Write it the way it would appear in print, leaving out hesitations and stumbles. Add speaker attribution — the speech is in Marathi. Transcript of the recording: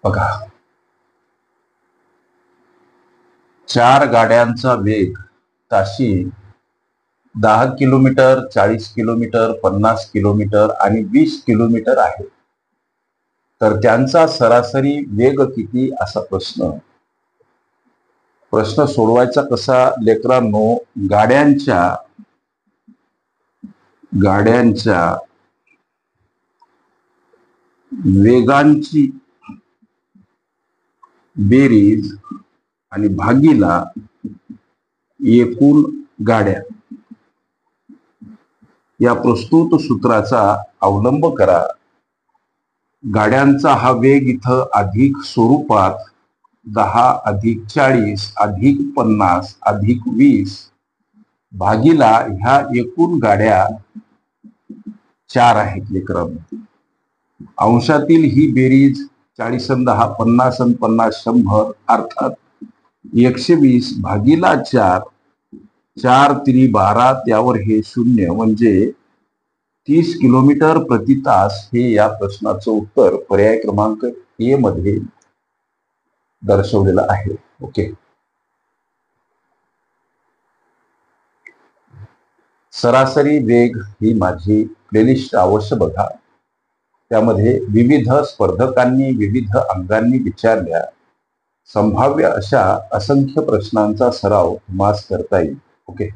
Speaker 1: बघा, 4 गाड्यांचा वेग ताशी 10 किलोमीटर, 40 किलोमीटर, 50 किलोमीटर आणि 20 किलोमीटर आहे. तर त्यांचा सरासरी वेग किती असा प्रश्न सोडवायचा कसा लेकरांनो? गाड्यांच्या वेगांची बेरीज आणि भागीला एकूण गाड्या या प्रस्तुत सूत्राचा अवलंब करा. गाड्यांचा हा वेग इथं अधिक स्वरूपात 10 अधिक 40 अधिक 50 अधिक 20 भागीला ह्या एकूण गाड्या 4 आहेत लेकरांनो. अंशातील ही बेरीज 40 आणि 10 50 आणि 50 100 अर्थात 120 भागीला 4 4 3 12 त्यावर हे 0 म्हणजे 30 किलोमीटर प्रति तास हे या प्रश्नाचं उत्तर पर्याय क्रमांक ए मध्ये दर्शवलेलं आहे. ओके. सरासरी वेग ही माझी प्लेलिस्ट अवश्य बघा. त्यामध्ये विविध स्पर्धकांनी विविध अंगांनी विचारल्या संभाव्य अशा असंख्य प्रश्नांचा सराव तुम्हास करता येईल. ओके.